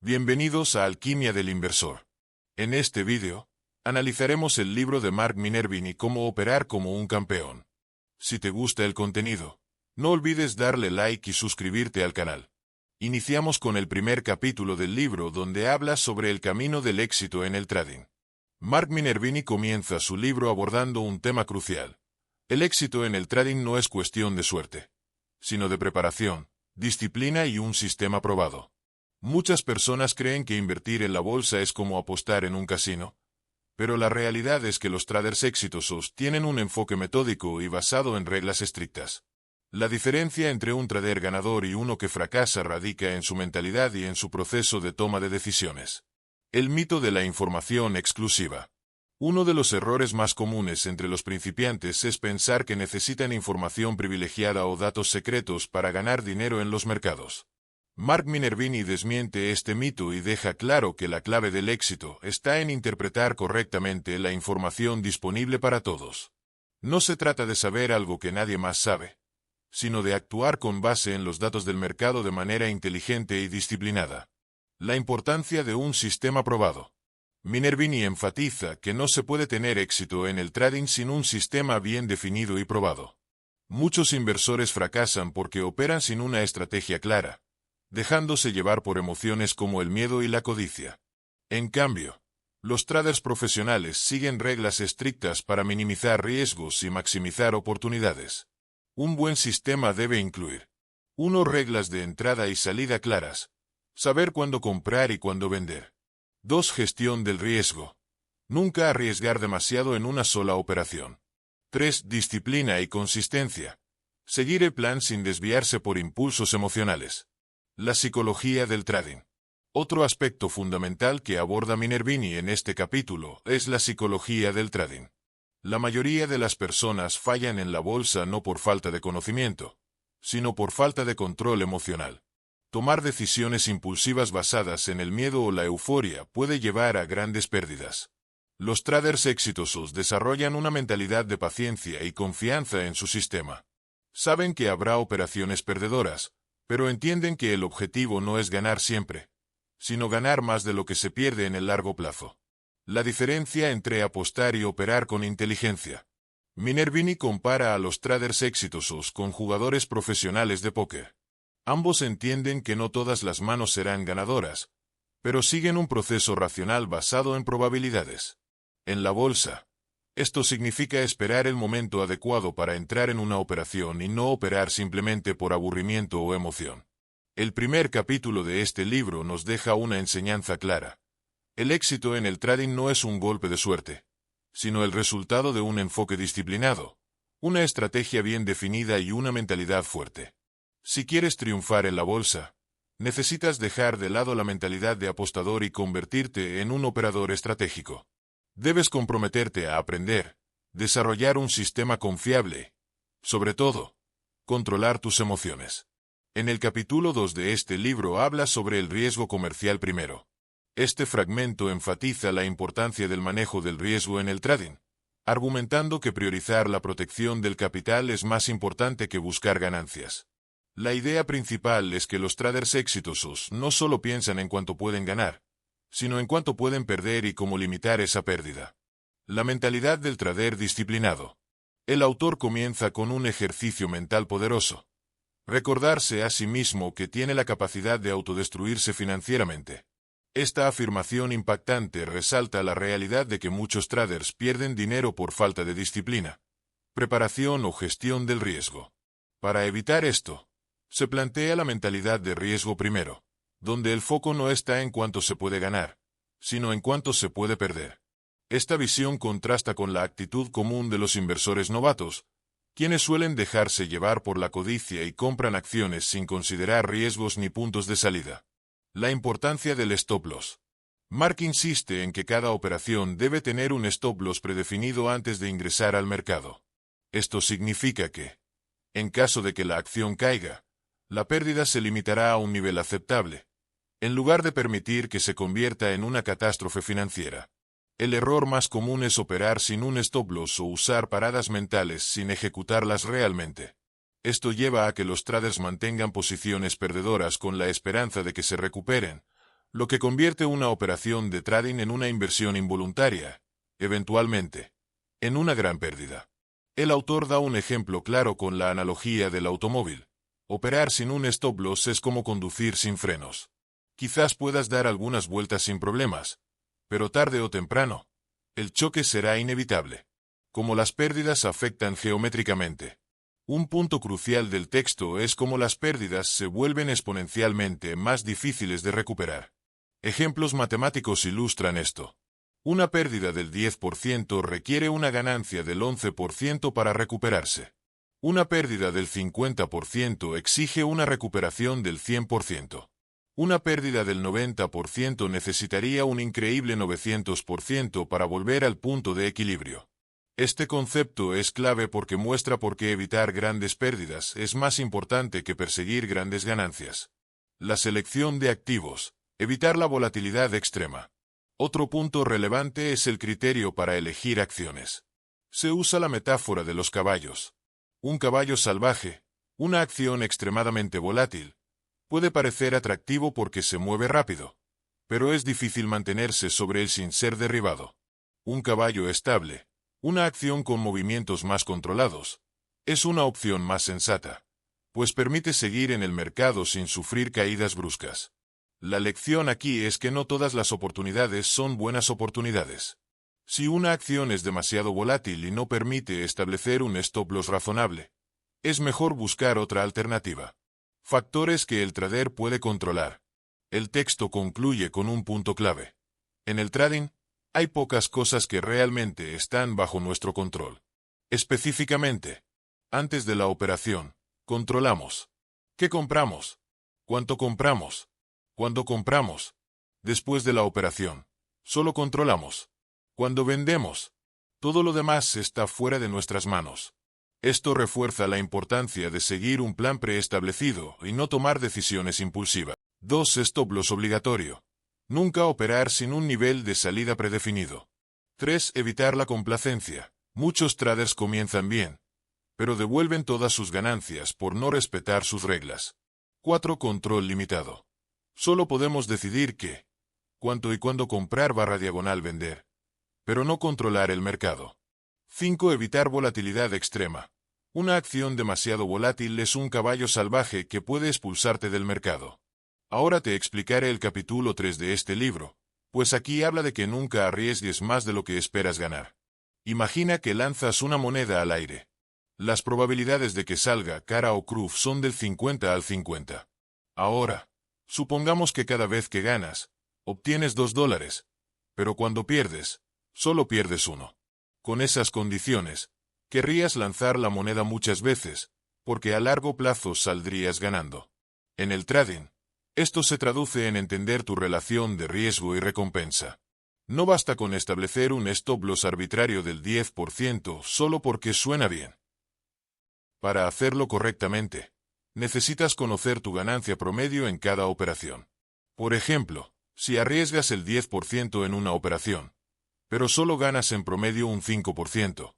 Bienvenidos a Alquimia del Inversor. En este vídeo, analizaremos el libro de Mark Minervini Cómo operar como un campeón. Si te gusta el contenido, no olvides darle like y suscribirte al canal. Iniciamos con el primer capítulo del libro donde habla sobre el camino del éxito en el trading. Mark Minervini comienza su libro abordando un tema crucial. El éxito en el trading no es cuestión de suerte, sino de preparación, disciplina y un sistema probado. Muchas personas creen que invertir en la bolsa es como apostar en un casino, pero la realidad es que los traders exitosos tienen un enfoque metódico y basado en reglas estrictas. La diferencia entre un trader ganador y uno que fracasa radica en su mentalidad y en su proceso de toma de decisiones. El mito de la información exclusiva. Uno de los errores más comunes entre los principiantes es pensar que necesitan información privilegiada o datos secretos para ganar dinero en los mercados. Mark Minervini desmiente este mito y deja claro que la clave del éxito está en interpretar correctamente la información disponible para todos. No se trata de saber algo que nadie más sabe, sino de actuar con base en los datos del mercado de manera inteligente y disciplinada. La importancia de un sistema probado. Minervini enfatiza que no se puede tener éxito en el trading sin un sistema bien definido y probado. Muchos inversores fracasan porque operan sin una estrategia clara, dejándose llevar por emociones como el miedo y la codicia. En cambio, los traders profesionales siguen reglas estrictas para minimizar riesgos y maximizar oportunidades. Un buen sistema debe incluir 1. Reglas de entrada y salida claras. Saber cuándo comprar y cuándo vender. 2. Gestión del riesgo. Nunca arriesgar demasiado en una sola operación. 3. Disciplina y consistencia. Seguir el plan sin desviarse por impulsos emocionales. La psicología del trading. Otro aspecto fundamental que aborda Minervini en este capítulo es la psicología del trading. La mayoría de las personas fallan en la bolsa no por falta de conocimiento, sino por falta de control emocional. Tomar decisiones impulsivas basadas en el miedo o la euforia puede llevar a grandes pérdidas. Los traders exitosos desarrollan una mentalidad de paciencia y confianza en su sistema. Saben que habrá operaciones perdedoras, pero entienden que el objetivo no es ganar siempre, sino ganar más de lo que se pierde en el largo plazo. La diferencia entre apostar y operar con inteligencia. Minervini compara a los traders exitosos con jugadores profesionales de póker. Ambos entienden que no todas las manos serán ganadoras, pero siguen un proceso racional basado en probabilidades. En la bolsa, esto significa esperar el momento adecuado para entrar en una operación y no operar simplemente por aburrimiento o emoción. El primer capítulo de este libro nos deja una enseñanza clara. El éxito en el trading no es un golpe de suerte, sino el resultado de un enfoque disciplinado, una estrategia bien definida y una mentalidad fuerte. Si quieres triunfar en la bolsa, necesitas dejar de lado la mentalidad de apostador y convertirte en un operador estratégico. Debes comprometerte a aprender, desarrollar un sistema confiable, sobre todo, controlar tus emociones. En el capítulo 2 de este libro habla sobre el riesgo comercial primero. Este fragmento enfatiza la importancia del manejo del riesgo en el trading, argumentando que priorizar la protección del capital es más importante que buscar ganancias. La idea principal es que los traders exitosos no solo piensan en cuánto pueden ganar, sino en cuánto pueden perder y cómo limitar esa pérdida. La mentalidad del trader disciplinado. El autor comienza con un ejercicio mental poderoso. Recordarse a sí mismo que tiene la capacidad de autodestruirse financieramente. Esta afirmación impactante resalta la realidad de que muchos traders pierden dinero por falta de disciplina, preparación o gestión del riesgo. Para evitar esto, se plantea la mentalidad de riesgo primero, donde el foco no está en cuánto se puede ganar, sino en cuánto se puede perder. Esta visión contrasta con la actitud común de los inversores novatos, quienes suelen dejarse llevar por la codicia y compran acciones sin considerar riesgos ni puntos de salida. La importancia del stop loss. Mark insiste en que cada operación debe tener un stop loss predefinido antes de ingresar al mercado. Esto significa que, en caso de que la acción caiga, la pérdida se limitará a un nivel aceptable, en lugar de permitir que se convierta en una catástrofe financiera. El error más común es operar sin un stop loss o usar paradas mentales sin ejecutarlas realmente. Esto lleva a que los traders mantengan posiciones perdedoras con la esperanza de que se recuperen, lo que convierte una operación de trading en una inversión involuntaria, eventualmente, en una gran pérdida. El autor da un ejemplo claro con la analogía del automóvil. Operar sin un stop loss es como conducir sin frenos. Quizás puedas dar algunas vueltas sin problemas, pero tarde o temprano, el choque será inevitable. Como las pérdidas afectan geométricamente. Un punto crucial del texto es cómo las pérdidas se vuelven exponencialmente más difíciles de recuperar. Ejemplos matemáticos ilustran esto. Una pérdida del 10% requiere una ganancia del 11% para recuperarse. Una pérdida del 50% exige una recuperación del 100%. Una pérdida del 90% necesitaría un increíble 900% para volver al punto de equilibrio. Este concepto es clave porque muestra por qué evitar grandes pérdidas es más importante que perseguir grandes ganancias. La selección de activos. Evitar la volatilidad extrema. Otro punto relevante es el criterio para elegir acciones. Se usa la metáfora de los caballos. Un caballo salvaje, una acción extremadamente volátil, puede parecer atractivo porque se mueve rápido, pero es difícil mantenerse sobre él sin ser derribado. Un caballo estable, una acción con movimientos más controlados, es una opción más sensata, pues permite seguir en el mercado sin sufrir caídas bruscas. La lección aquí es que no todas las oportunidades son buenas oportunidades. Si una acción es demasiado volátil y no permite establecer un stop loss razonable, es mejor buscar otra alternativa. Factores que el trader puede controlar. El texto concluye con un punto clave. En el trading, hay pocas cosas que realmente están bajo nuestro control. Específicamente, antes de la operación, controlamos. ¿Qué compramos? ¿Cuánto compramos? ¿Cuándo compramos? Después de la operación, solo controlamos. Cuando vendemos, todo lo demás está fuera de nuestras manos. Esto refuerza la importancia de seguir un plan preestablecido y no tomar decisiones impulsivas. 2. Stop loss obligatorio. Nunca operar sin un nivel de salida predefinido. 3. Evitar la complacencia. Muchos traders comienzan bien, pero devuelven todas sus ganancias por no respetar sus reglas. 4. Control limitado. Solo podemos decidir qué, cuánto y cuándo comprar / vender, pero no controlar el mercado. 5. Evitar volatilidad extrema. Una acción demasiado volátil es un caballo salvaje que puede expulsarte del mercado. Ahora te explicaré el capítulo 3 de este libro, pues aquí habla de que nunca arriesgues más de lo que esperas ganar. Imagina que lanzas una moneda al aire. Las probabilidades de que salga cara o cruz son del 50 al 50. Ahora, supongamos que cada vez que ganas, obtienes $2, pero cuando pierdes, solo pierdes 1. Con esas condiciones, querrías lanzar la moneda muchas veces, porque a largo plazo saldrías ganando. En el trading, esto se traduce en entender tu relación de riesgo y recompensa. No basta con establecer un stop loss arbitrario del 10% solo porque suena bien. Para hacerlo correctamente, necesitas conocer tu ganancia promedio en cada operación. Por ejemplo, si arriesgas el 10% en una operación, pero solo ganas en promedio un 5%,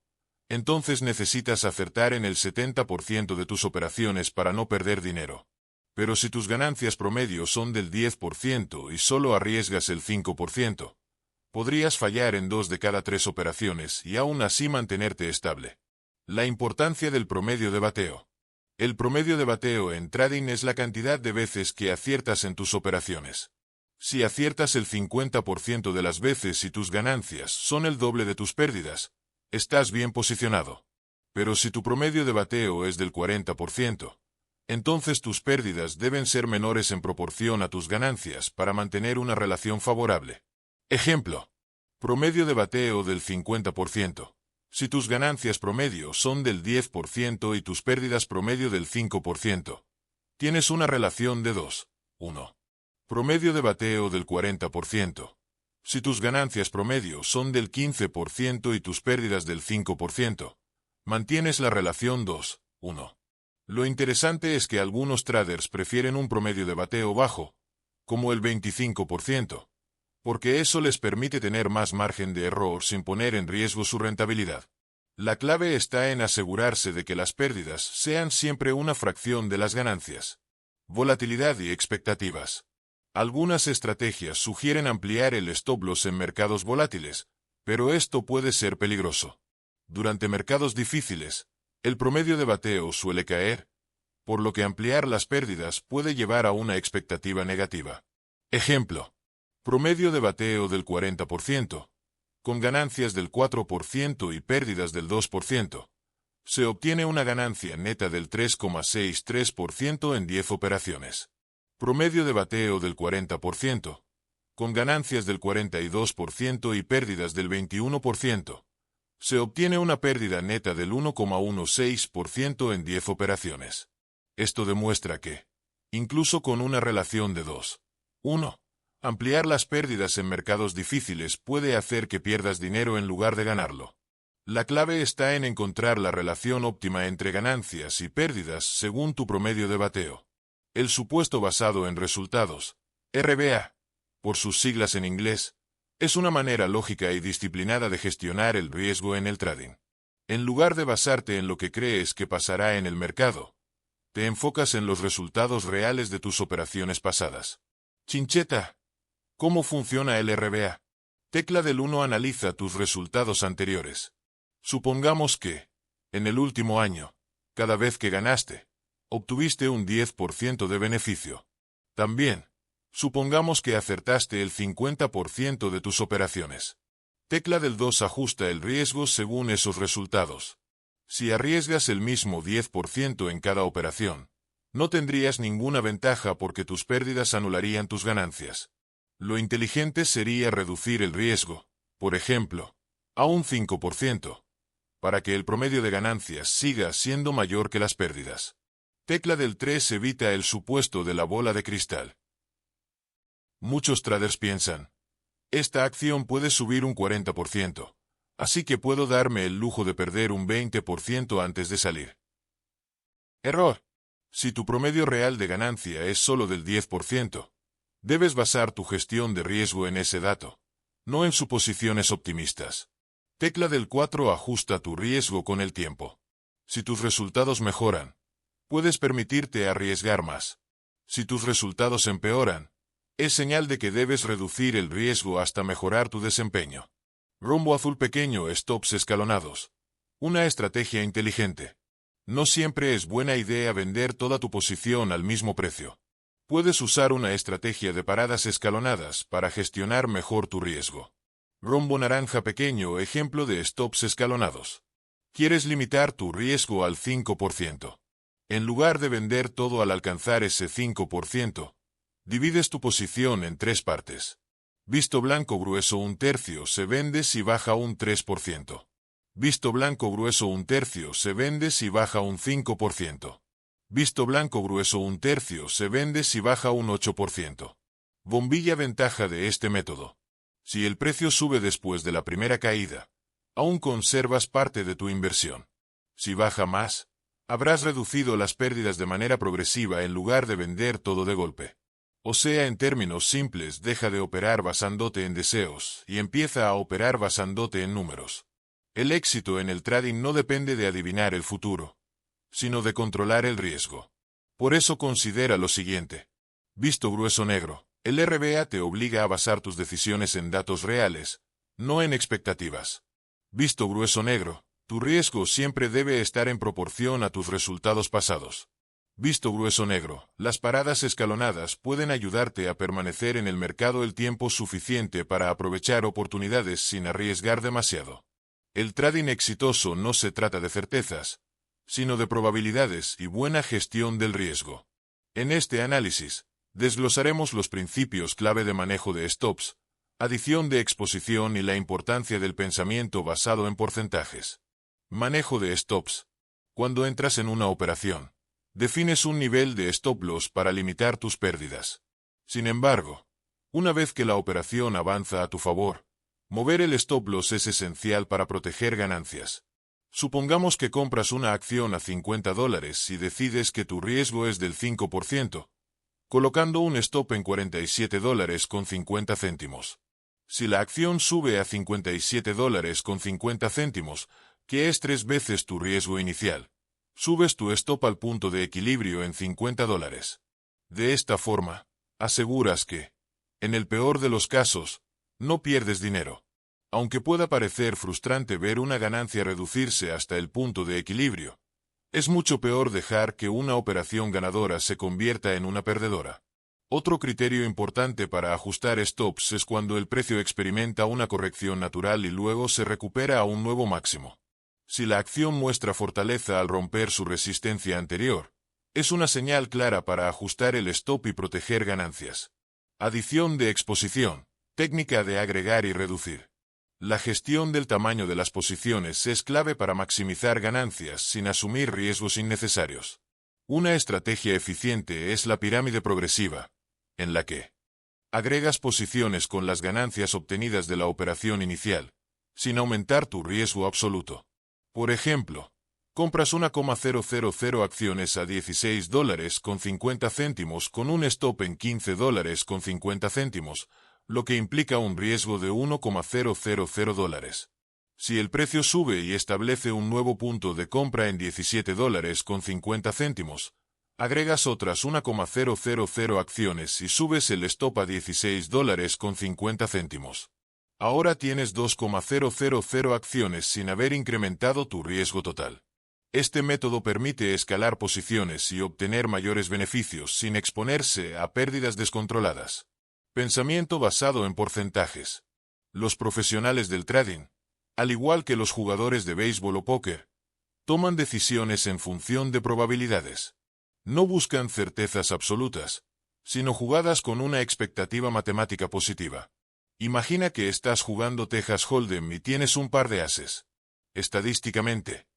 entonces necesitas acertar en el 70% de tus operaciones para no perder dinero. Pero si tus ganancias promedio son del 10% y solo arriesgas el 5%, podrías fallar en 2 de cada 3 operaciones y aún así mantenerte estable. La importancia del promedio de bateo. El promedio de bateo en trading es la cantidad de veces que aciertas en tus operaciones. Si aciertas el 50% de las veces y tus ganancias son el doble de tus pérdidas, estás bien posicionado. Pero si tu promedio de bateo es del 40%, entonces tus pérdidas deben ser menores en proporción a tus ganancias para mantener una relación favorable. Ejemplo. Promedio de bateo del 50%. Si tus ganancias promedio son del 10% y tus pérdidas promedio del 5%, tienes una relación de 2:1. Promedio de bateo del 40%. Si tus ganancias promedio son del 15% y tus pérdidas del 5%, mantienes la relación 2:1. Lo interesante es que algunos traders prefieren un promedio de bateo bajo, como el 25%, porque eso les permite tener más margen de error sin poner en riesgo su rentabilidad. La clave está en asegurarse de que las pérdidas sean siempre una fracción de las ganancias. Volatilidad y expectativas. Algunas estrategias sugieren ampliar el stop loss en mercados volátiles, pero esto puede ser peligroso. Durante mercados difíciles, el promedio de bateo suele caer, por lo que ampliar las pérdidas puede llevar a una expectativa negativa. Ejemplo: promedio de bateo del 40%, con ganancias del 4% y pérdidas del 2%. Se obtiene una ganancia neta del 3,63% en 10 operaciones. Promedio de bateo del 40%, con ganancias del 42% y pérdidas del 21%. Se obtiene una pérdida neta del 1,16% en 10 operaciones. Esto demuestra que, incluso con una relación de 2:1, ampliar las pérdidas en mercados difíciles puede hacer que pierdas dinero en lugar de ganarlo. La clave está en encontrar la relación óptima entre ganancias y pérdidas según tu promedio de bateo. El supuesto basado en resultados, RBA, por sus siglas en inglés, es una manera lógica y disciplinada de gestionar el riesgo en el trading. En lugar de basarte en lo que crees que pasará en el mercado, te enfocas en los resultados reales de tus operaciones pasadas. Chincheta. ¿Cómo funciona el RBA? Tecla del 1 analiza tus resultados anteriores. Supongamos que, en el último año, cada vez que ganaste, obtuviste un 10% de beneficio. También, supongamos que acertaste el 50% de tus operaciones. Tecla del 2 ajusta el riesgo según esos resultados. Si arriesgas el mismo 10% en cada operación, no tendrías ninguna ventaja porque tus pérdidas anularían tus ganancias. Lo inteligente sería reducir el riesgo, por ejemplo, a un 5%, para que el promedio de ganancias siga siendo mayor que las pérdidas. Tecla del 3 evita el supuesto de la bola de cristal. Muchos traders piensan, esta acción puede subir un 40%, así que puedo darme el lujo de perder un 20% antes de salir. Error. Si tu promedio real de ganancia es solo del 10%, debes basar tu gestión de riesgo en ese dato, no en suposiciones optimistas. Tecla del 4 ajusta tu riesgo con el tiempo. Si tus resultados mejoran, puedes permitirte arriesgar más. Si tus resultados empeoran, es señal de que debes reducir el riesgo hasta mejorar tu desempeño. Rombo azul pequeño, stops escalonados. Una estrategia inteligente. No siempre es buena idea vender toda tu posición al mismo precio. Puedes usar una estrategia de paradas escalonadas para gestionar mejor tu riesgo. Rombo naranja pequeño, ejemplo de stops escalonados. ¿Quieres limitar tu riesgo al 5%? En lugar de vender todo al alcanzar ese 5%, divides tu posición en 3 partes. Visto blanco grueso 1/3 se vende si baja un 3%. Visto blanco grueso 1/3 se vende si baja un 5%. Visto blanco grueso 1/3 se vende si baja un 8%. Bombilla ventaja de este método. Si el precio sube después de la primera caída, aún conservas parte de tu inversión. Si baja más, habrás reducido las pérdidas de manera progresiva en lugar de vender todo de golpe. O sea, en términos simples, deja de operar basándote en deseos y empieza a operar basándote en números. El éxito en el trading no depende de adivinar el futuro, sino de controlar el riesgo. Por eso considera lo siguiente. Visto grueso negro. El RBA te obliga a basar tus decisiones en datos reales, no en expectativas. Visto grueso negro, tu riesgo siempre debe estar en proporción a tus resultados pasados. Visto grueso negro, las paradas escalonadas pueden ayudarte a permanecer en el mercado el tiempo suficiente para aprovechar oportunidades sin arriesgar demasiado. El trading exitoso no se trata de certezas, sino de probabilidades y buena gestión del riesgo. En este análisis, desglosaremos los principios clave de manejo de stops, adición de exposición y la importancia del pensamiento basado en porcentajes. Manejo de stops. Cuando entras en una operación, defines un nivel de stop loss para limitar tus pérdidas. Sin embargo, una vez que la operación avanza a tu favor, mover el stop loss es esencial para proteger ganancias. Supongamos que compras una acción a $50 y decides que tu riesgo es del 5%. Colocando un stop en $47.50. Si la acción sube a $57.50, que es 3 veces tu riesgo inicial, subes tu stop al punto de equilibrio en $50. De esta forma, Aseguras que, en el peor de los casos, no pierdes dinero. Aunque pueda parecer frustrante ver una ganancia reducirse hasta el punto de equilibrio, es mucho peor dejar que una operación ganadora se convierta en una perdedora. Otro criterio importante para ajustar stops es cuando el precio experimenta una corrección natural y luego se recupera a un nuevo máximo. Si la acción muestra fortaleza al romper su resistencia anterior, es una señal clara para ajustar el stop y proteger ganancias. Adición de exposición. Técnica de agregar y reducir. La gestión del tamaño de las posiciones es clave para maximizar ganancias sin asumir riesgos innecesarios. Una estrategia eficiente es la pirámide progresiva, en la que agregas posiciones con las ganancias obtenidas de la operación inicial, sin aumentar tu riesgo absoluto. Por ejemplo, compras 1,000 acciones a $16.50 con un stop en $15.50, lo que implica un riesgo de $1,000. Si el precio sube y establece un nuevo punto de compra en $17.50, agregas otras 1,000 acciones y subes el stop a $16.50. Ahora tienes 2,000 acciones sin haber incrementado tu riesgo total. Este método permite escalar posiciones y obtener mayores beneficios sin exponerse a pérdidas descontroladas. Pensamiento basado en porcentajes. Los profesionales del trading, al igual que los jugadores de béisbol o póker, toman decisiones en función de probabilidades. No buscan certezas absolutas, sino jugadas con una expectativa matemática positiva. Imagina que estás jugando Texas Hold'em y tienes un par de ases. Estadísticamente,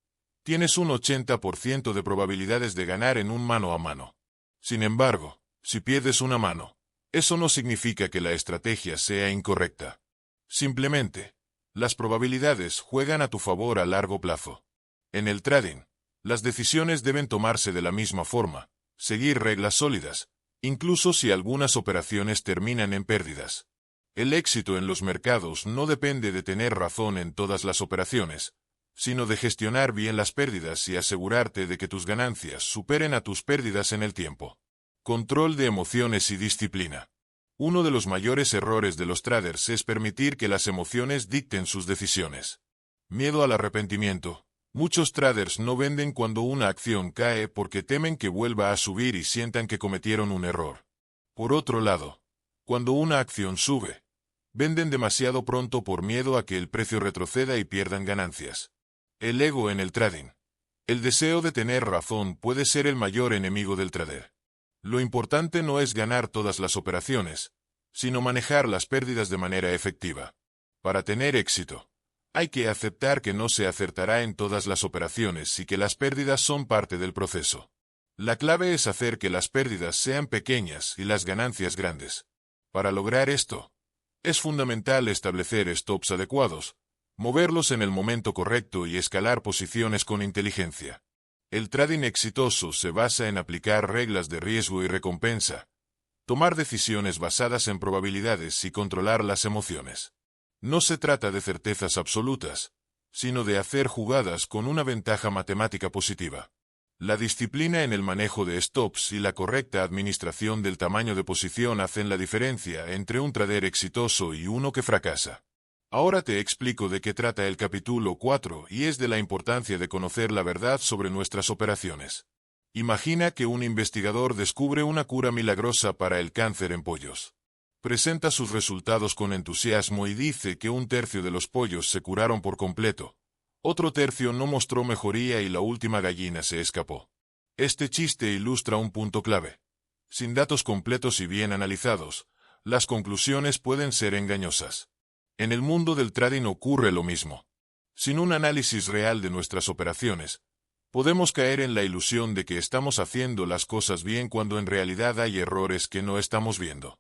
tienes un 80% de probabilidades de ganar en un mano a mano. Sin embargo, si pierdes una mano, eso no significa que la estrategia sea incorrecta. Simplemente, las probabilidades juegan a tu favor a largo plazo. En el trading, las decisiones deben tomarse de la misma forma, seguir reglas sólidas, incluso si algunas operaciones terminan en pérdidas. El éxito en los mercados no depende de tener razón en todas las operaciones, sino de gestionar bien las pérdidas y asegurarte de que tus ganancias superen a tus pérdidas en el tiempo. Control de emociones y disciplina. Uno de los mayores errores de los traders es permitir que las emociones dicten sus decisiones. Miedo al arrepentimiento. Muchos traders no venden cuando una acción cae porque temen que vuelva a subir y sientan que cometieron un error. Por otro lado, cuando una acción sube, venden demasiado pronto por miedo a que el precio retroceda y pierdan ganancias. El ego en el trading. El deseo de tener razón puede ser el mayor enemigo del trader. Lo importante no es ganar todas las operaciones, sino manejar las pérdidas de manera efectiva. Para tener éxito, hay que aceptar que no se acertará en todas las operaciones y que las pérdidas son parte del proceso. La clave es hacer que las pérdidas sean pequeñas y las ganancias grandes. Para lograr esto, es fundamental establecer stops adecuados, moverlos en el momento correcto y escalar posiciones con inteligencia. El trading exitoso se basa en aplicar reglas de riesgo y recompensa, tomar decisiones basadas en probabilidades y controlar las emociones. No se trata de certezas absolutas, sino de hacer jugadas con una ventaja matemática positiva. La disciplina en el manejo de stops y la correcta administración del tamaño de posición hacen la diferencia entre un trader exitoso y uno que fracasa. Ahora te explico de qué trata el capítulo 4 y es de la importancia de conocer la verdad sobre nuestras operaciones. Imagina que un investigador descubre una cura milagrosa para el cáncer en pollos. Presenta sus resultados con entusiasmo y dice que 1/3 de los pollos se curaron por completo. Otro tercio no mostró mejoría y la última gallina se escapó. Este chiste ilustra un punto clave. Sin datos completos y bien analizados, las conclusiones pueden ser engañosas. En el mundo del trading ocurre lo mismo. Sin un análisis real de nuestras operaciones, podemos caer en la ilusión de que estamos haciendo las cosas bien cuando en realidad hay errores que no estamos viendo.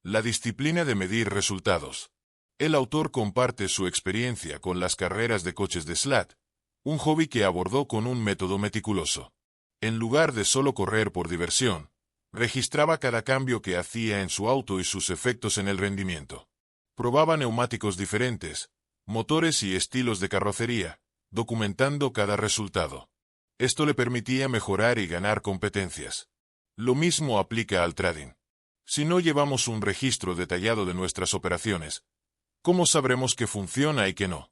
La disciplina de medir resultados. El autor comparte su experiencia con las carreras de coches de SLAT, un hobby que abordó con un método meticuloso. En lugar de solo correr por diversión, registraba cada cambio que hacía en su auto y sus efectos en el rendimiento. Probaba neumáticos diferentes, motores y estilos de carrocería, documentando cada resultado. Esto le permitía mejorar y ganar competencias. Lo mismo aplica al trading. Si no llevamos un registro detallado de nuestras operaciones, ¿cómo sabremos qué funciona y qué no?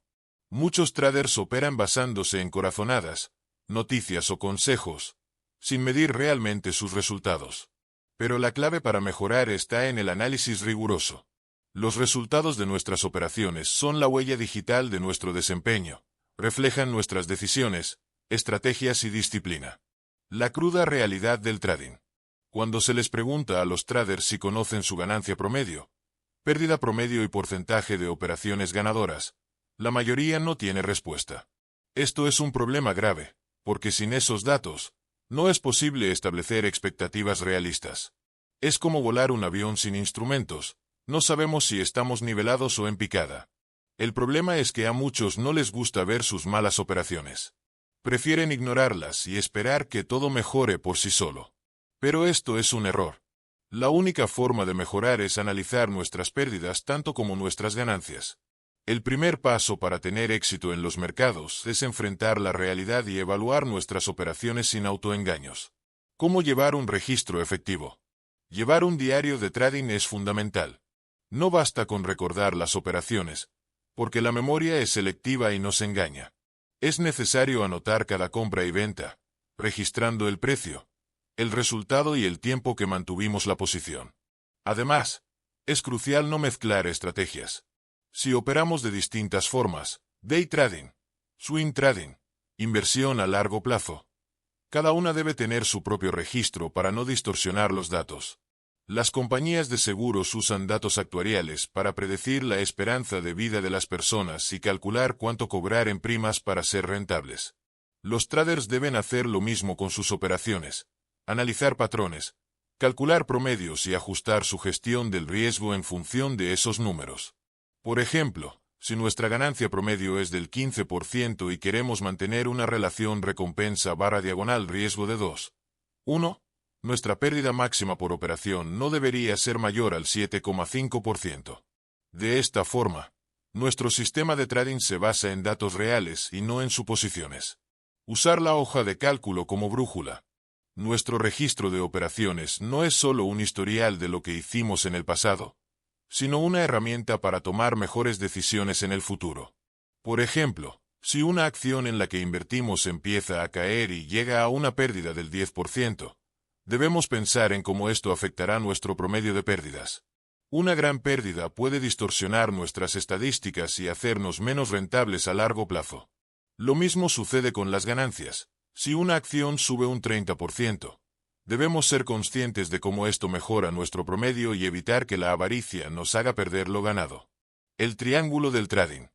Muchos traders operan basándose en corazonadas, noticias o consejos, sin medir realmente sus resultados. Pero la clave para mejorar está en el análisis riguroso. Los resultados de nuestras operaciones son la huella digital de nuestro desempeño, reflejan nuestras decisiones, estrategias y disciplina. La cruda realidad del trading. Cuando se les pregunta a los traders si conocen su ganancia promedio, pérdida promedio y porcentaje de operaciones ganadoras, la mayoría no tiene respuesta. Esto es un problema grave, porque sin esos datos, no es posible establecer expectativas realistas. Es como volar un avión sin instrumentos, no sabemos si estamos nivelados o en picada. El problema es que a muchos no les gusta ver sus malas operaciones. Prefieren ignorarlas y esperar que todo mejore por sí solo. Pero esto es un error. La única forma de mejorar es analizar nuestras pérdidas tanto como nuestras ganancias. El primer paso para tener éxito en los mercados es enfrentar la realidad y evaluar nuestras operaciones sin autoengaños. ¿Cómo llevar un registro efectivo? Llevar un diario de trading es fundamental. No basta con recordar las operaciones, porque la memoria es selectiva y nos engaña. Es necesario anotar cada compra y venta, registrando el precio, el resultado y el tiempo que mantuvimos la posición. Además, es crucial no mezclar estrategias. Si operamos de distintas formas, day trading, swing trading, inversión a largo plazo, cada una debe tener su propio registro para no distorsionar los datos. Las compañías de seguros usan datos actuariales para predecir la esperanza de vida de las personas y calcular cuánto cobrar en primas para ser rentables. Los traders deben hacer lo mismo con sus operaciones, analizar patrones, calcular promedios y ajustar su gestión del riesgo en función de esos números. Por ejemplo, si nuestra ganancia promedio es del 15% y queremos mantener una relación recompensa/riesgo de 2:1, nuestra pérdida máxima por operación no debería ser mayor al 7,5%. De esta forma, nuestro sistema de trading se basa en datos reales y no en suposiciones. Usar la hoja de cálculo como brújula. Nuestro registro de operaciones no es solo un historial de lo que hicimos en el pasado, sino una herramienta para tomar mejores decisiones en el futuro. Por ejemplo, si una acción en la que invertimos empieza a caer y llega a una pérdida del 10%, debemos pensar en cómo esto afectará nuestro promedio de pérdidas. Una gran pérdida puede distorsionar nuestras estadísticas y hacernos menos rentables a largo plazo. Lo mismo sucede con las ganancias. Si una acción sube un 30%, debemos ser conscientes de cómo esto mejora nuestro promedio y evitar que la avaricia nos haga perder lo ganado. El triángulo del trading.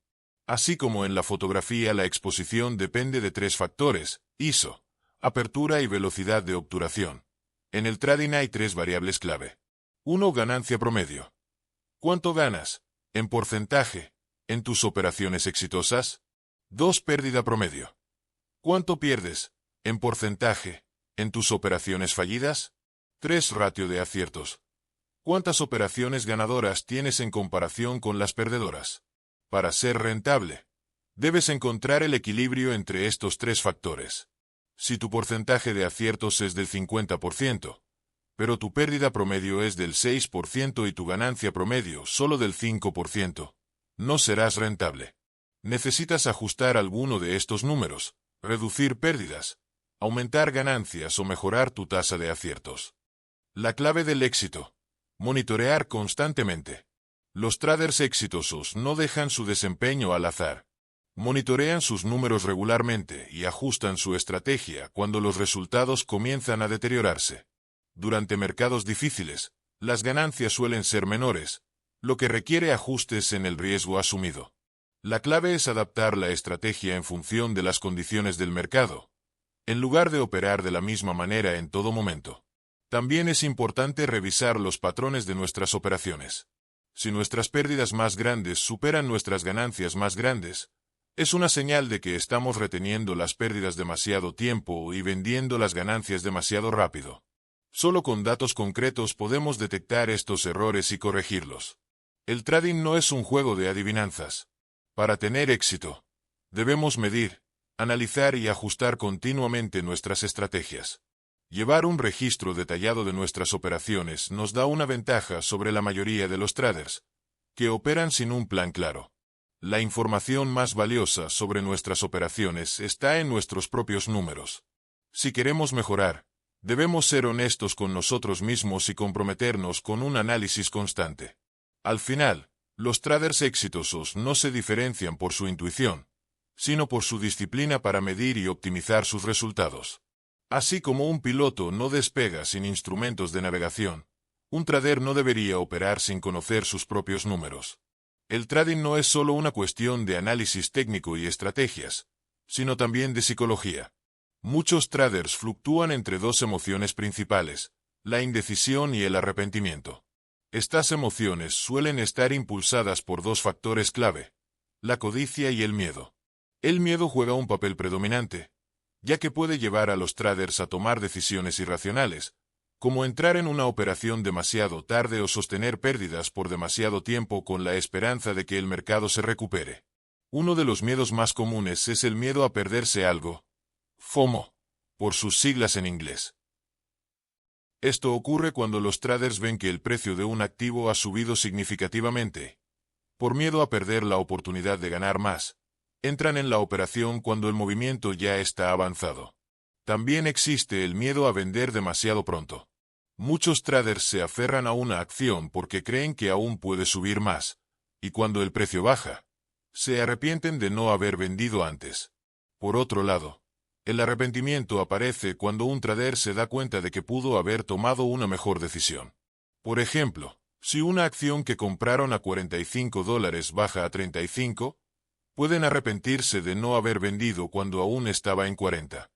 Así como en la fotografía, la exposición depende de 3 factores: ISO, apertura y velocidad de obturación. En el trading hay 3 variables clave. 1. Ganancia promedio. ¿Cuánto ganas, en porcentaje, en tus operaciones exitosas? 2. Pérdida promedio. ¿Cuánto pierdes, en porcentaje, en tus operaciones fallidas? 3. Ratio de aciertos. ¿Cuántas operaciones ganadoras tienes en comparación con las perdedoras? Para ser rentable, debes encontrar el equilibrio entre estos 3 factores. Si tu porcentaje de aciertos es del 50%, pero tu pérdida promedio es del 6% y tu ganancia promedio solo del 5%, no serás rentable. Necesitas ajustar alguno de estos números, reducir pérdidas, aumentar ganancias o mejorar tu tasa de aciertos. La clave del éxito: monitorear constantemente. Los traders exitosos no dejan su desempeño al azar. Monitorean sus números regularmente y ajustan su estrategia cuando los resultados comienzan a deteriorarse. Durante mercados difíciles, las ganancias suelen ser menores, lo que requiere ajustes en el riesgo asumido. La clave es adaptar la estrategia en función de las condiciones del mercado, en lugar de operar de la misma manera en todo momento. También es importante revisar los patrones de nuestras operaciones. Si nuestras pérdidas más grandes superan nuestras ganancias más grandes, es una señal de que estamos reteniendo las pérdidas demasiado tiempo y vendiendo las ganancias demasiado rápido. Solo con datos concretos podemos detectar estos errores y corregirlos. El trading no es un juego de adivinanzas. Para tener éxito, debemos medir, analizar y ajustar continuamente nuestras estrategias. Llevar un registro detallado de nuestras operaciones nos da una ventaja sobre la mayoría de los traders, que operan sin un plan claro. La información más valiosa sobre nuestras operaciones está en nuestros propios números. Si queremos mejorar, debemos ser honestos con nosotros mismos y comprometernos con un análisis constante. Al final, los traders exitosos no se diferencian por su intuición, sino por su disciplina para medir y optimizar sus resultados. Así como un piloto no despega sin instrumentos de navegación, un trader no debería operar sin conocer sus propios números. El trading no es solo una cuestión de análisis técnico y estrategias, sino también de psicología. Muchos traders fluctúan entre dos emociones principales, la indecisión y el arrepentimiento. Estas emociones suelen estar impulsadas por dos factores clave, la codicia y el miedo. El miedo juega un papel predominante, ya que puede llevar a los traders a tomar decisiones irracionales, como entrar en una operación demasiado tarde o sostener pérdidas por demasiado tiempo con la esperanza de que el mercado se recupere. Uno de los miedos más comunes es el miedo a perderse algo, FOMO, por sus siglas en inglés. Esto ocurre cuando los traders ven que el precio de un activo ha subido significativamente. Por miedo a perder la oportunidad de ganar más, entran en la operación cuando el movimiento ya está avanzado. También existe el miedo a vender demasiado pronto. Muchos traders se aferran a una acción porque creen que aún puede subir más, y cuando el precio baja, se arrepienten de no haber vendido antes. Por otro lado, el arrepentimiento aparece cuando un trader se da cuenta de que pudo haber tomado una mejor decisión. Por ejemplo, si una acción que compraron a $45 baja a 35, pueden arrepentirse de no haber vendido cuando aún estaba en 40.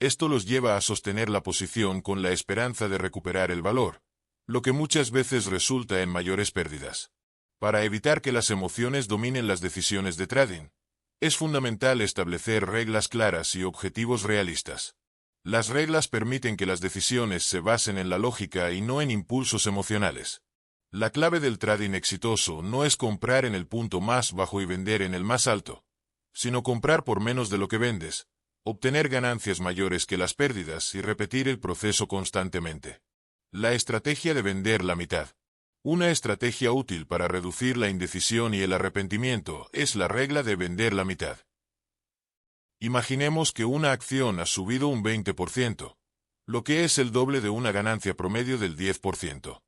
Esto los lleva a sostener la posición con la esperanza de recuperar el valor, lo que muchas veces resulta en mayores pérdidas. Para evitar que las emociones dominen las decisiones de trading, es fundamental establecer reglas claras y objetivos realistas. Las reglas permiten que las decisiones se basen en la lógica y no en impulsos emocionales. La clave del trading exitoso no es comprar en el punto más bajo y vender en el más alto, sino comprar por menos de lo que vendes, obtener ganancias mayores que las pérdidas y repetir el proceso constantemente. La estrategia de vender la mitad. Una estrategia útil para reducir la indecisión y el arrepentimiento es la regla de vender la mitad. Imaginemos que una acción ha subido un 20%, lo que es el doble de una ganancia promedio del 10%.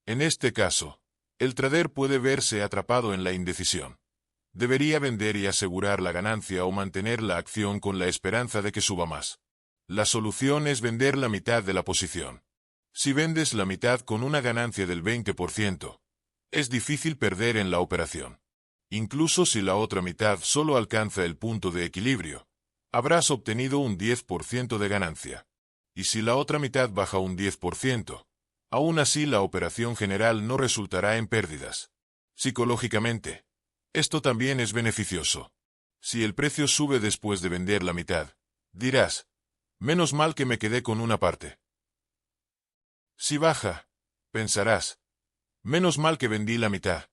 En este caso, el trader puede verse atrapado en la indecisión. Debería vender y asegurar la ganancia o mantener la acción con la esperanza de que suba más. La solución es vender la mitad de la posición. Si vendes la mitad con una ganancia del 20%, es difícil perder en la operación. Incluso si la otra mitad solo alcanza el punto de equilibrio, habrás obtenido un 10% de ganancia. Y si la otra mitad baja un 10%, aún así la operación general no resultará en pérdidas. Psicológicamente, esto también es beneficioso. Si el precio sube después de vender la mitad, dirás, menos mal que me quedé con una parte. Si baja, pensarás, menos mal que vendí la mitad.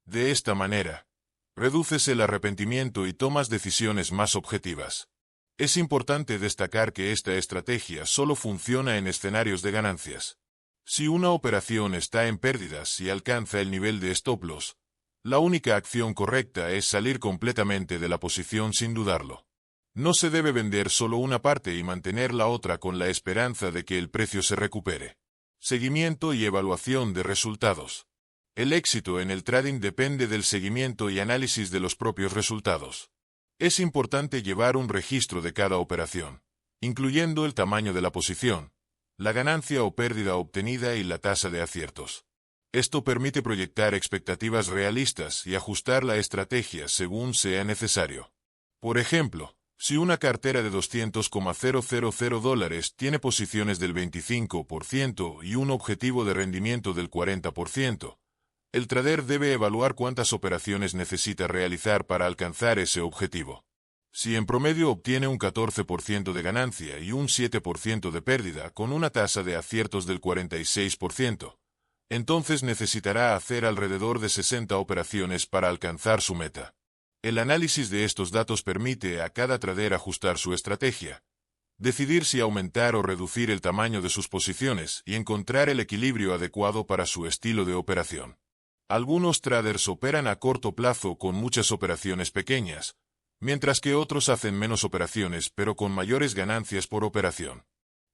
De esta manera, reduces el arrepentimiento y tomas decisiones más objetivas. Es importante destacar que esta estrategia solo funciona en escenarios de ganancias. Si una operación está en pérdidas y alcanza el nivel de stop loss, la única acción correcta es salir completamente de la posición sin dudarlo. No se debe vender solo una parte y mantener la otra con la esperanza de que el precio se recupere. Seguimiento y evaluación de resultados. El éxito en el trading depende del seguimiento y análisis de los propios resultados. Es importante llevar un registro de cada operación, incluyendo el tamaño de la posición, la ganancia o pérdida obtenida y la tasa de aciertos. Esto permite proyectar expectativas realistas y ajustar la estrategia según sea necesario. Por ejemplo, si una cartera de $200,000 tiene posiciones del 25% y un objetivo de rendimiento del 40%, el trader debe evaluar cuántas operaciones necesita realizar para alcanzar ese objetivo. Si en promedio obtiene un 14% de ganancia y un 7% de pérdida con una tasa de aciertos del 46%, entonces necesitará hacer alrededor de 60 operaciones para alcanzar su meta. El análisis de estos datos permite a cada trader ajustar su estrategia, decidir si aumentar o reducir el tamaño de sus posiciones y encontrar el equilibrio adecuado para su estilo de operación. Algunos traders operan a corto plazo con muchas operaciones pequeñas, mientras que otros hacen menos operaciones pero con mayores ganancias por operación.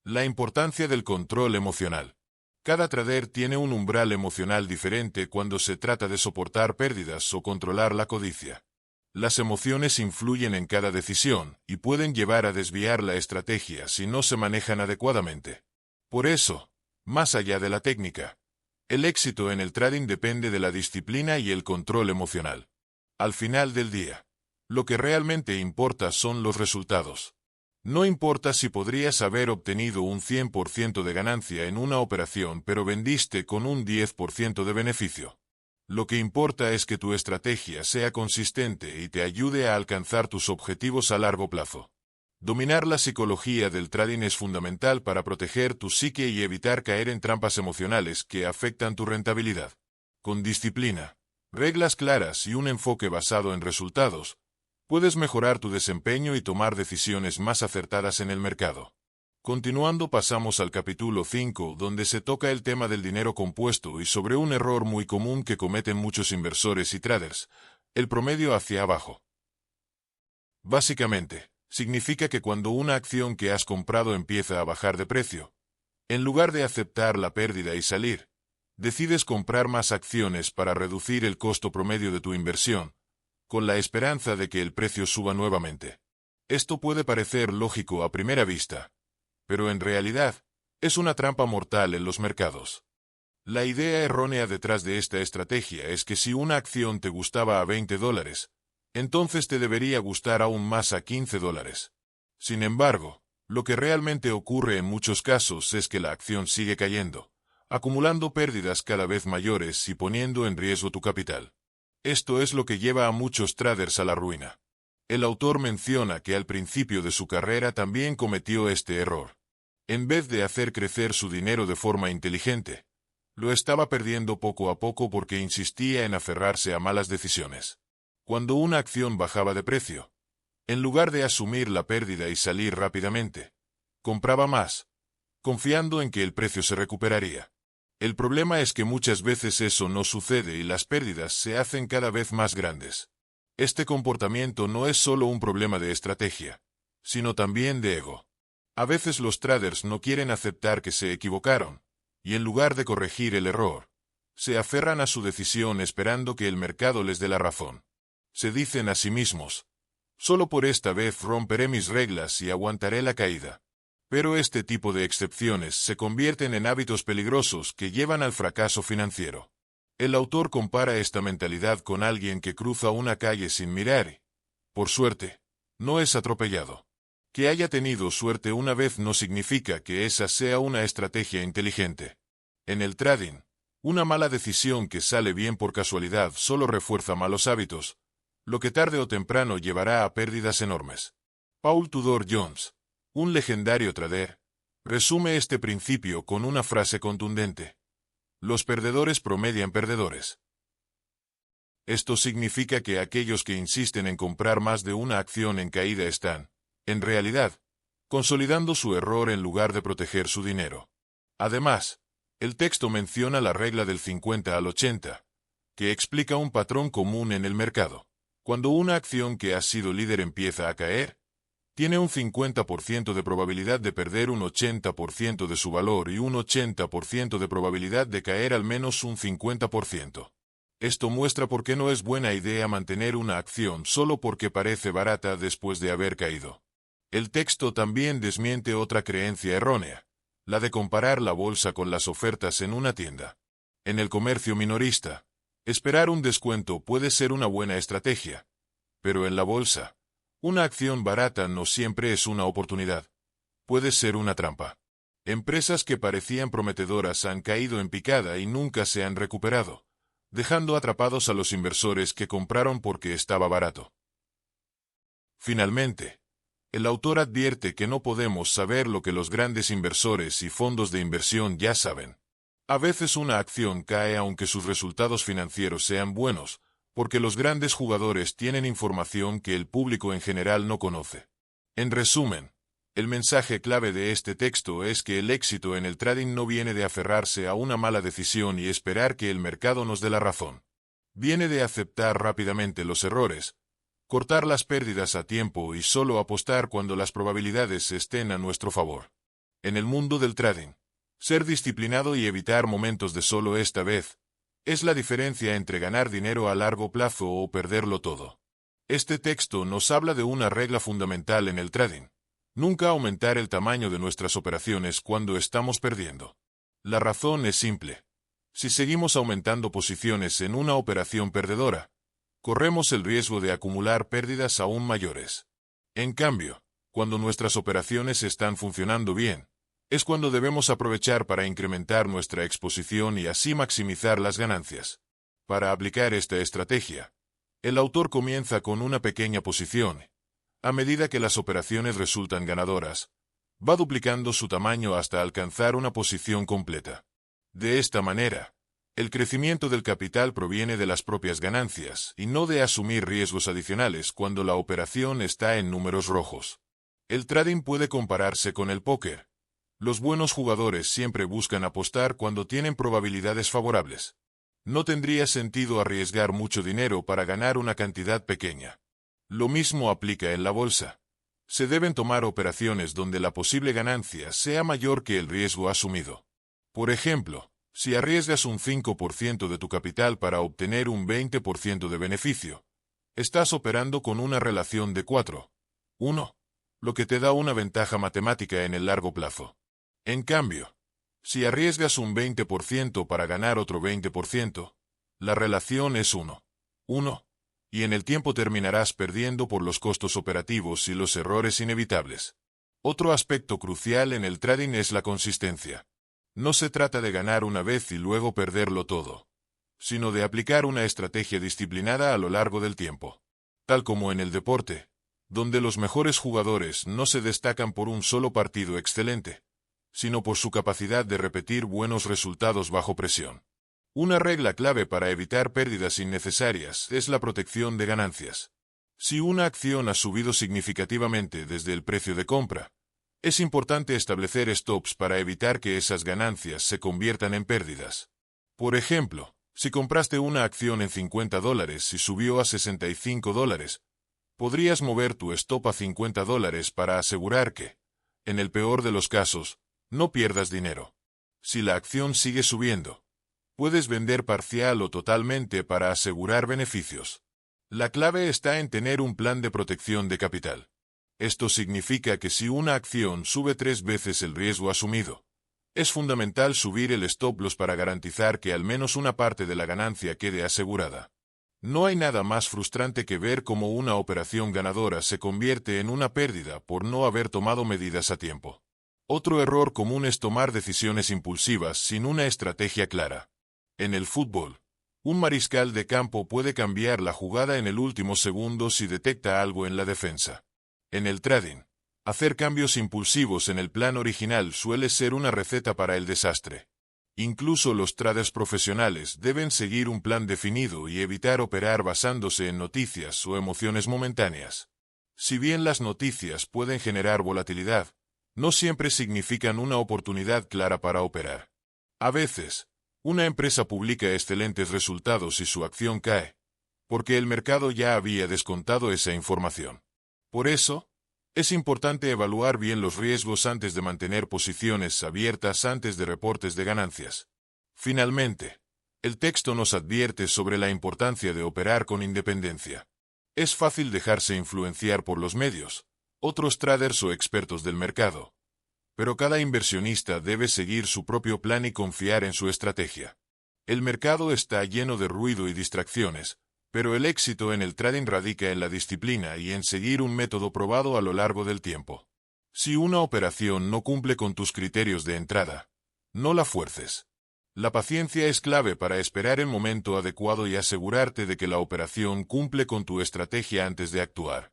La importancia del control emocional. Cada trader tiene un umbral emocional diferente cuando se trata de soportar pérdidas o controlar la codicia. Las emociones influyen en cada decisión y pueden llevar a desviar la estrategia si no se manejan adecuadamente. Por eso, más allá de la técnica, el éxito en el trading depende de la disciplina y el control emocional. Al final del día, lo que realmente importa son los resultados. No importa si podrías haber obtenido un 100% de ganancia en una operación pero vendiste con un 10% de beneficio. Lo que importa es que tu estrategia sea consistente y te ayude a alcanzar tus objetivos a largo plazo. Dominar la psicología del trading es fundamental para proteger tu psique y evitar caer en trampas emocionales que afectan tu rentabilidad. Con disciplina, reglas claras y un enfoque basado en resultados, puedes mejorar tu desempeño y tomar decisiones más acertadas en el mercado. Continuando pasamos al capítulo 5, donde se toca el tema del dinero compuesto y sobre un error muy común que cometen muchos inversores y traders, el promedio hacia abajo. Básicamente, significa que cuando una acción que has comprado empieza a bajar de precio, en lugar de aceptar la pérdida y salir, decides comprar más acciones para reducir el costo promedio de tu inversión, con la esperanza de que el precio suba nuevamente. Esto puede parecer lógico a primera vista, pero en realidad, es una trampa mortal en los mercados. La idea errónea detrás de esta estrategia es que si una acción te gustaba a $20, entonces te debería gustar aún más a $15. Sin embargo, lo que realmente ocurre en muchos casos es que la acción sigue cayendo, acumulando pérdidas cada vez mayores y poniendo en riesgo tu capital. Esto es lo que lleva a muchos traders a la ruina. El autor menciona que al principio de su carrera también cometió este error. En vez de hacer crecer su dinero de forma inteligente, lo estaba perdiendo poco a poco porque insistía en aferrarse a malas decisiones. Cuando una acción bajaba de precio, en lugar de asumir la pérdida y salir rápidamente, compraba más, confiando en que el precio se recuperaría. El problema es que muchas veces eso no sucede y las pérdidas se hacen cada vez más grandes. Este comportamiento no es solo un problema de estrategia, sino también de ego. A veces los traders no quieren aceptar que se equivocaron, y en lugar de corregir el error, se aferran a su decisión esperando que el mercado les dé la razón. Se dicen a sí mismos, solo por esta vez romperé mis reglas y aguantaré la caída. Pero este tipo de excepciones se convierten en hábitos peligrosos que llevan al fracaso financiero. El autor compara esta mentalidad con alguien que cruza una calle sin mirar y, por suerte, no es atropellado. Que haya tenido suerte una vez no significa que esa sea una estrategia inteligente. En el trading, una mala decisión que sale bien por casualidad solo refuerza malos hábitos, lo que tarde o temprano llevará a pérdidas enormes. Paul Tudor Jones, un legendario trader, resume este principio con una frase contundente: los perdedores promedian perdedores. Esto significa que aquellos que insisten en comprar más de una acción en caída están, en realidad, consolidando su error en lugar de proteger su dinero. Además, el texto menciona la regla del 50 al 80, que explica un patrón común en el mercado. Cuando una acción que ha sido líder empieza a caer, tiene un 50% de probabilidad de perder un 80% de su valor y un 80% de probabilidad de caer al menos un 50%. Esto muestra por qué no es buena idea mantener una acción solo porque parece barata después de haber caído. El texto también desmiente otra creencia errónea, la de comparar la bolsa con las ofertas en una tienda. En el comercio minorista, esperar un descuento puede ser una buena estrategia, pero en la bolsa, una acción barata no siempre es una oportunidad. Puede ser una trampa. Empresas que parecían prometedoras han caído en picada y nunca se han recuperado, dejando atrapados a los inversores que compraron porque estaba barato. Finalmente, el autor advierte que no podemos saber lo que los grandes inversores y fondos de inversión ya saben. A veces una acción cae aunque sus resultados financieros sean buenos, porque los grandes jugadores tienen información que el público en general no conoce. En resumen, El mensaje clave de este texto es que el éxito en el trading no viene de aferrarse a una mala decisión y esperar que el mercado nos dé la razón. Viene de aceptar rápidamente los errores, cortar las pérdidas a tiempo y solo apostar cuando las probabilidades estén a nuestro favor. En el mundo del trading, ser disciplinado y evitar momentos de solo esta vez es la diferencia entre ganar dinero a largo plazo o perderlo todo. Este texto nos habla de una regla fundamental en el trading: nunca aumentar el tamaño de nuestras operaciones cuando estamos perdiendo. La razón es simple. Si seguimos aumentando posiciones en una operación perdedora, corremos el riesgo de acumular pérdidas aún mayores. En cambio, cuando nuestras operaciones están funcionando bien, es cuando debemos aprovechar para incrementar nuestra exposición y así maximizar las ganancias. Para aplicar esta estrategia, el autor comienza con una pequeña posición. A medida que las operaciones resultan ganadoras, va duplicando su tamaño hasta alcanzar una posición completa. De esta manera, el crecimiento del capital proviene de las propias ganancias y no de asumir riesgos adicionales cuando la operación está en números rojos. El trading puede compararse con el póker. Los buenos jugadores siempre buscan apostar cuando tienen probabilidades favorables. No tendría sentido arriesgar mucho dinero para ganar una cantidad pequeña. Lo mismo aplica en la bolsa. Se deben tomar operaciones donde la posible ganancia sea mayor que el riesgo asumido. Por ejemplo, si arriesgas un 5% de tu capital para obtener un 20% de beneficio, estás operando con una relación de 4:1, lo que te da una ventaja matemática en el largo plazo. En cambio, si arriesgas un 20% para ganar otro 20%, la relación es 1:1, y en el tiempo terminarás perdiendo por los costos operativos y los errores inevitables. Otro aspecto crucial en el trading es la consistencia. No se trata de ganar una vez y luego perderlo todo, sino de aplicar una estrategia disciplinada a lo largo del tiempo. Tal como en el deporte, donde los mejores jugadores no se destacan por un solo partido excelente, sino por su capacidad de repetir buenos resultados bajo presión. Una regla clave para evitar pérdidas innecesarias es la protección de ganancias. Si una acción ha subido significativamente desde el precio de compra, es importante establecer stops para evitar que esas ganancias se conviertan en pérdidas. Por ejemplo, si compraste una acción en $50 y subió a $65, podrías mover tu stop a $50 para asegurar que, en el peor de los casos, no pierdas dinero. Si la acción sigue subiendo, puedes vender parcial o totalmente para asegurar beneficios. La clave está en tener un plan de protección de capital. Esto significa que si una acción sube 3 veces el riesgo asumido, es fundamental subir el stop loss para garantizar que al menos una parte de la ganancia quede asegurada. No hay nada más frustrante que ver cómo una operación ganadora se convierte en una pérdida por no haber tomado medidas a tiempo. Otro error común es tomar decisiones impulsivas sin una estrategia clara. En el fútbol, un mariscal de campo puede cambiar la jugada en el último segundo si detecta algo en la defensa. En el trading, hacer cambios impulsivos en el plan original suele ser una receta para el desastre. Incluso los traders profesionales deben seguir un plan definido y evitar operar basándose en noticias o emociones momentáneas. Si bien las noticias pueden generar volatilidad, no siempre significan una oportunidad clara para operar. A veces, una empresa publica excelentes resultados y su acción cae, porque el mercado ya había descontado esa información. Por eso, es importante evaluar bien los riesgos antes de mantener posiciones abiertas antes de reportes de ganancias. Finalmente, el texto nos advierte sobre la importancia de operar con independencia. Es fácil dejarse influenciar por los medios, otros traders o expertos del mercado, pero cada inversionista debe seguir su propio plan y confiar en su estrategia. El mercado está lleno de ruido y distracciones, pero el éxito en el trading radica en la disciplina y en seguir un método probado a lo largo del tiempo. Si una operación no cumple con tus criterios de entrada, no la fuerces. La paciencia es clave para esperar el momento adecuado y asegurarte de que la operación cumple con tu estrategia antes de actuar.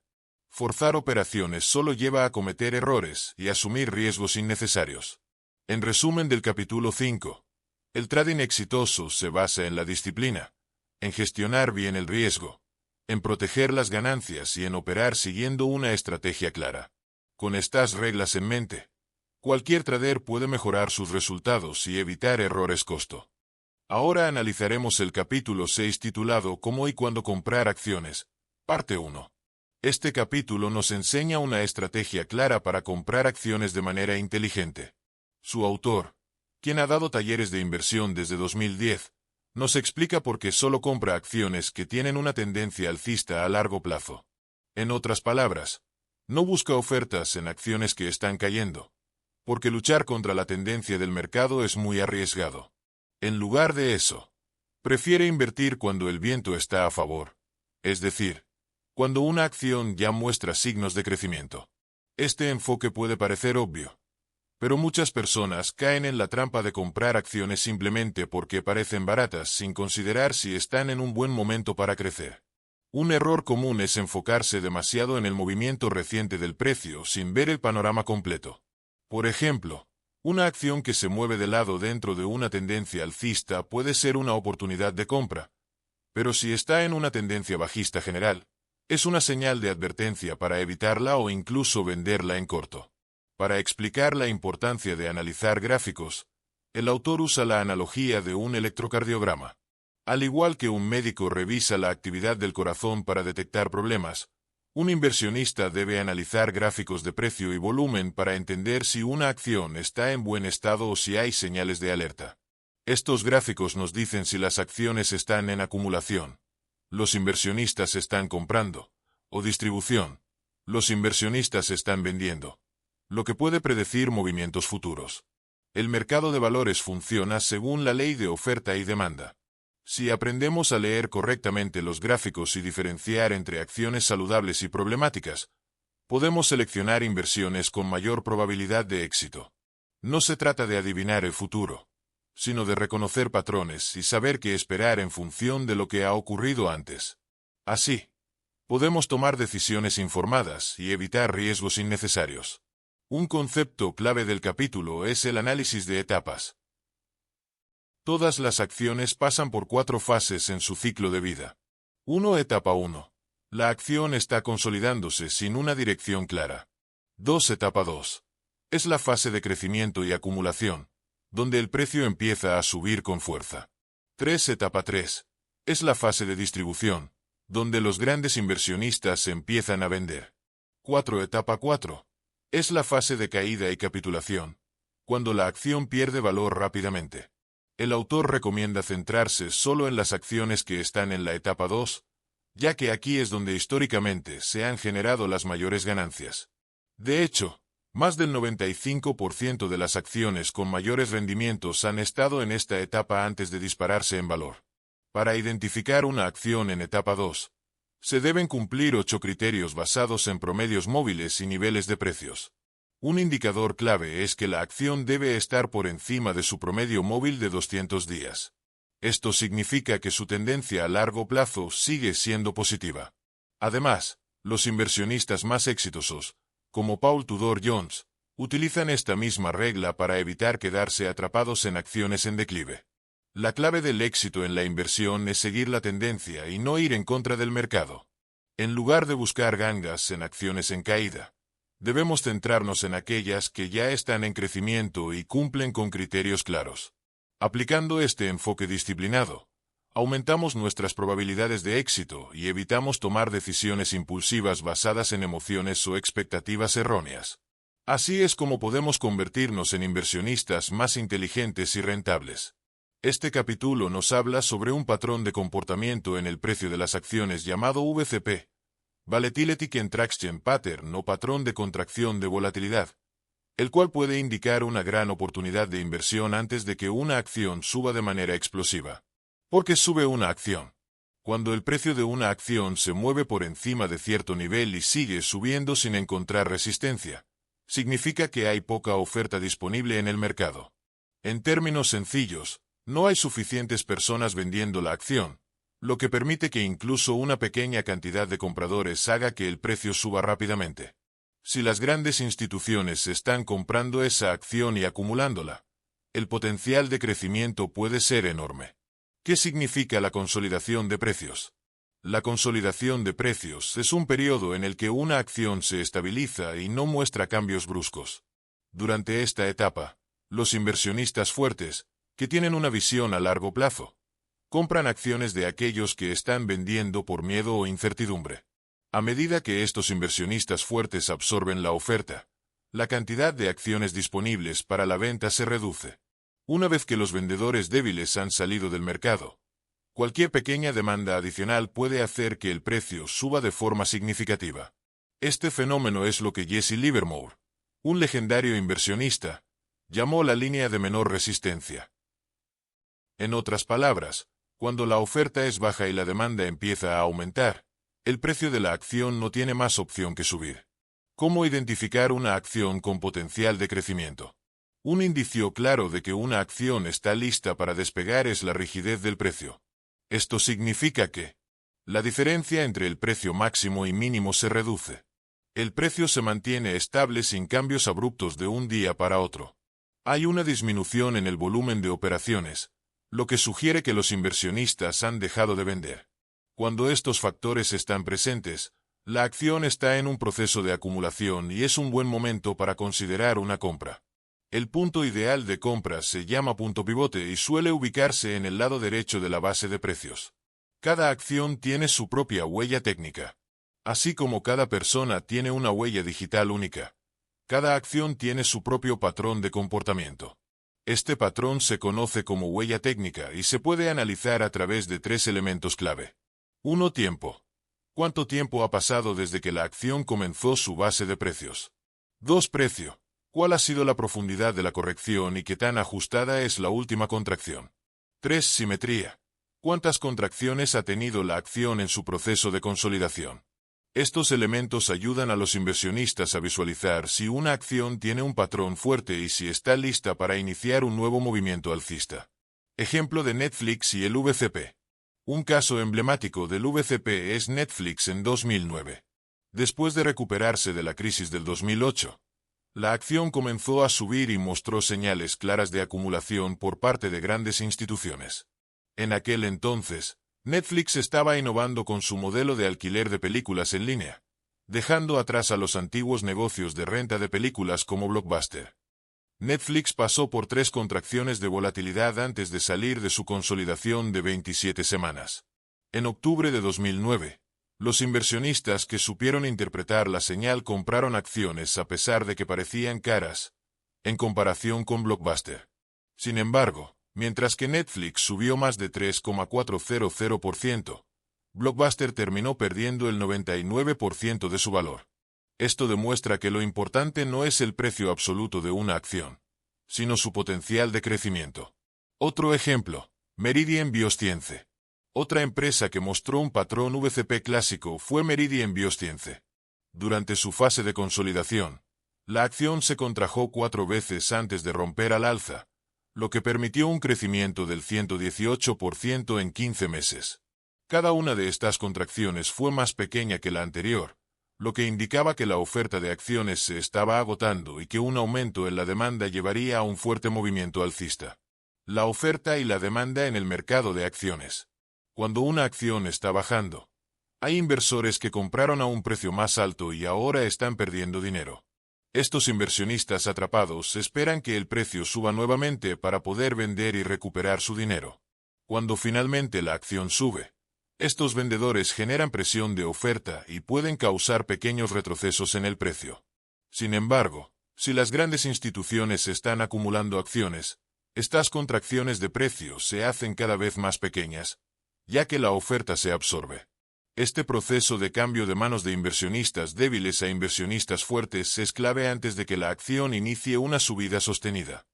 Forzar operaciones solo lleva a cometer errores y asumir riesgos innecesarios. En resumen del capítulo 5, el trading exitoso se basa en la disciplina, en gestionar bien el riesgo, en proteger las ganancias y en operar siguiendo una estrategia clara. Con estas reglas en mente, cualquier trader puede mejorar sus resultados y evitar errores costo. Ahora analizaremos el capítulo 6 titulado ¿Cómo y cuándo comprar acciones? Parte 1. Este capítulo nos enseña una estrategia clara para comprar acciones de manera inteligente. Su autor, quien ha dado talleres de inversión desde 2010, nos explica por qué solo compra acciones que tienen una tendencia alcista a largo plazo. En otras palabras, no busca ofertas en acciones que están cayendo, porque luchar contra la tendencia del mercado es muy arriesgado. En lugar de eso, prefiere invertir cuando el viento está a favor, es decir, cuando una acción ya muestra signos de crecimiento. Este enfoque puede parecer obvio, pero muchas personas caen en la trampa de comprar acciones simplemente porque parecen baratas sin considerar si están en un buen momento para crecer. Un error común es enfocarse demasiado en el movimiento reciente del precio sin ver el panorama completo. Por ejemplo, una acción que se mueve de lado dentro de una tendencia alcista puede ser una oportunidad de compra, pero si está en una tendencia bajista general, es una señal de advertencia para evitarla o incluso venderla en corto. Para explicar la importancia de analizar gráficos, el autor usa la analogía de un electrocardiograma. Al igual que un médico revisa la actividad del corazón para detectar problemas, un inversionista debe analizar gráficos de precio y volumen para entender si una acción está en buen estado o si hay señales de alerta. Estos gráficos nos dicen si las acciones están en acumulación, los inversionistas están comprando, o distribución, los inversionistas están vendiendo, lo que puede predecir movimientos futuros. El mercado de valores funciona según la ley de oferta y demanda. Si aprendemos a leer correctamente los gráficos y diferenciar entre acciones saludables y problemáticas, podemos seleccionar inversiones con mayor probabilidad de éxito. No se trata de adivinar el futuro, sino de reconocer patrones y saber qué esperar en función de lo que ha ocurrido antes. Así, podemos tomar decisiones informadas y evitar riesgos innecesarios. Un concepto clave del capítulo es el análisis de etapas. Todas las acciones pasan por 4 fases en su ciclo de vida. 1. Etapa 1. La acción está consolidándose sin una dirección clara. 2. Etapa 2. Es la fase de crecimiento y acumulación, donde el precio empieza a subir con fuerza. 3. Etapa 3. Es la fase de distribución, donde los grandes inversionistas empiezan a vender. 4. Etapa 4. Es la fase de caída y capitulación, cuando la acción pierde valor rápidamente. El autor recomienda centrarse solo en las acciones que están en la etapa 2, ya que aquí es donde históricamente se han generado las mayores ganancias. De hecho, más del 95% de las acciones con mayores rendimientos han estado en esta etapa antes de dispararse en valor. Para identificar una acción en etapa 2, se deben cumplir 8 criterios basados en promedios móviles y niveles de precios. Un indicador clave es que la acción debe estar por encima de su promedio móvil de 200 días. Esto significa que su tendencia a largo plazo sigue siendo positiva. Además, los inversionistas más exitosos, como Paul Tudor Jones, utilizan esta misma regla para evitar quedarse atrapados en acciones en declive. La clave del éxito en la inversión es seguir la tendencia y no ir en contra del mercado. En lugar de buscar gangas en acciones en caída, debemos centrarnos en aquellas que ya están en crecimiento y cumplen con criterios claros. Aplicando este enfoque disciplinado, aumentamos nuestras probabilidades de éxito y evitamos tomar decisiones impulsivas basadas en emociones o expectativas erróneas. Así es como podemos convertirnos en inversionistas más inteligentes y rentables. Este capítulo nos habla sobre un patrón de comportamiento en el precio de las acciones llamado VCP, Volatility Contraction Pattern o patrón de contracción de volatilidad, el cual puede indicar una gran oportunidad de inversión antes de que una acción suba de manera explosiva. ¿Por qué sube una acción? Cuando el precio de una acción se mueve por encima de cierto nivel y sigue subiendo sin encontrar resistencia, significa que hay poca oferta disponible en el mercado. En términos sencillos, no hay suficientes personas vendiendo la acción, lo que permite que incluso una pequeña cantidad de compradores haga que el precio suba rápidamente. Si las grandes instituciones están comprando esa acción y acumulándola, el potencial de crecimiento puede ser enorme. ¿Qué significa la consolidación de precios? La consolidación de precios es un periodo en el que una acción se estabiliza y no muestra cambios bruscos. Durante esta etapa, los inversionistas fuertes, que tienen una visión a largo plazo, compran acciones de aquellos que están vendiendo por miedo o incertidumbre. A medida que estos inversionistas fuertes absorben la oferta, la cantidad de acciones disponibles para la venta se reduce. Una vez que los vendedores débiles han salido del mercado, cualquier pequeña demanda adicional puede hacer que el precio suba de forma significativa. Este fenómeno es lo que Jesse Livermore, un legendario inversionista, llamó la línea de menor resistencia. En otras palabras, cuando la oferta es baja y la demanda empieza a aumentar, el precio de la acción no tiene más opción que subir. ¿Cómo identificar una acción con potencial de crecimiento? Un indicio claro de que una acción está lista para despegar es la rigidez del precio. Esto significa que la diferencia entre el precio máximo y mínimo se reduce. El precio se mantiene estable sin cambios abruptos de un día para otro. Hay una disminución en el volumen de operaciones, lo que sugiere que los inversionistas han dejado de vender. Cuando estos factores están presentes, la acción está en un proceso de acumulación y es un buen momento para considerar una compra. El punto ideal de compra se llama punto pivote y suele ubicarse en el lado derecho de la base de precios. Cada acción tiene su propia huella técnica. Así como cada persona tiene una huella digital única, cada acción tiene su propio patrón de comportamiento. Este patrón se conoce como huella técnica y se puede analizar a través de 3 elementos clave. 1. Tiempo. ¿Cuánto tiempo ha pasado desde que la acción comenzó su base de precios? 2. Precio. ¿Cuál ha sido la profundidad de la corrección y qué tan ajustada es la última contracción? 3. Simetría. ¿Cuántas contracciones ha tenido la acción en su proceso de consolidación? Estos elementos ayudan a los inversionistas a visualizar si una acción tiene un patrón fuerte y si está lista para iniciar un nuevo movimiento alcista. Ejemplo de Netflix y el VCP. Un caso emblemático del VCP es Netflix en 2009. Después de recuperarse de la crisis del 2008, la acción comenzó a subir y mostró señales claras de acumulación por parte de grandes instituciones. En aquel entonces, Netflix estaba innovando con su modelo de alquiler de películas en línea, dejando atrás a los antiguos negocios de renta de películas como Blockbuster. Netflix pasó por 3 contracciones de volatilidad antes de salir de su consolidación de 27 semanas. En octubre de 2009, los inversionistas que supieron interpretar la señal compraron acciones a pesar de que parecían caras, en comparación con Blockbuster. Sin embargo, mientras que Netflix subió más de 3,400%, Blockbuster terminó perdiendo el 99% de su valor. Esto demuestra que lo importante no es el precio absoluto de una acción, sino su potencial de crecimiento. Otro ejemplo, Meridian Bioscience. Otra empresa que mostró un patrón VCP clásico fue Meridian Bioscience. Durante su fase de consolidación, la acción se contrajo 4 veces antes de romper al alza, lo que permitió un crecimiento del 118% en 15 meses. Cada una de estas contracciones fue más pequeña que la anterior, lo que indicaba que la oferta de acciones se estaba agotando y que un aumento en la demanda llevaría a un fuerte movimiento alcista. La oferta y la demanda en el mercado de acciones. Cuando una acción está bajando, hay inversores que compraron a un precio más alto y ahora están perdiendo dinero. Estos inversionistas atrapados esperan que el precio suba nuevamente para poder vender y recuperar su dinero. Cuando finalmente la acción sube, estos vendedores generan presión de oferta y pueden causar pequeños retrocesos en el precio. Sin embargo, si las grandes instituciones están acumulando acciones, estas contracciones de precio se hacen cada vez más pequeñas, ya que la oferta se absorbe. Este proceso de cambio de manos de inversionistas débiles a inversionistas fuertes es clave antes de que la acción inicie una subida sostenida.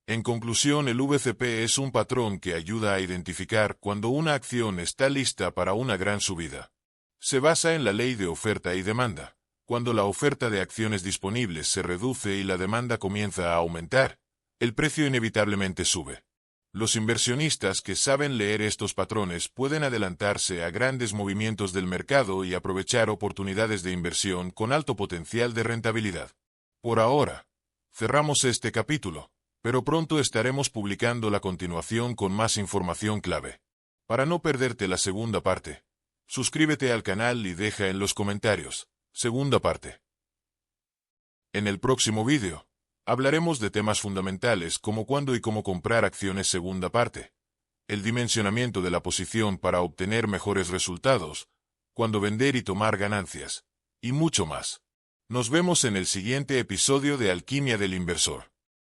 En conclusión, el VCP es un patrón que ayuda a identificar cuando una acción está lista para una gran subida. Se basa en la ley de oferta y demanda. Cuando la oferta de acciones disponibles se reduce y la demanda comienza a aumentar, el precio inevitablemente sube. Los inversionistas que saben leer estos patrones pueden adelantarse a grandes movimientos del mercado y aprovechar oportunidades de inversión con alto potencial de rentabilidad. Por ahora, cerramos este capítulo, pero pronto estaremos publicando la continuación con más información clave. Para no perderte la segunda parte, Suscríbete al canal y deja en los comentarios. Segunda parte. En el próximo vídeo, hablaremos de temas fundamentales como cuándo y cómo comprar acciones. Segunda parte. El dimensionamiento de la posición para obtener mejores resultados, cuándo vender y tomar ganancias, y mucho más. Nos vemos en el siguiente episodio de Alquimia del Inversor.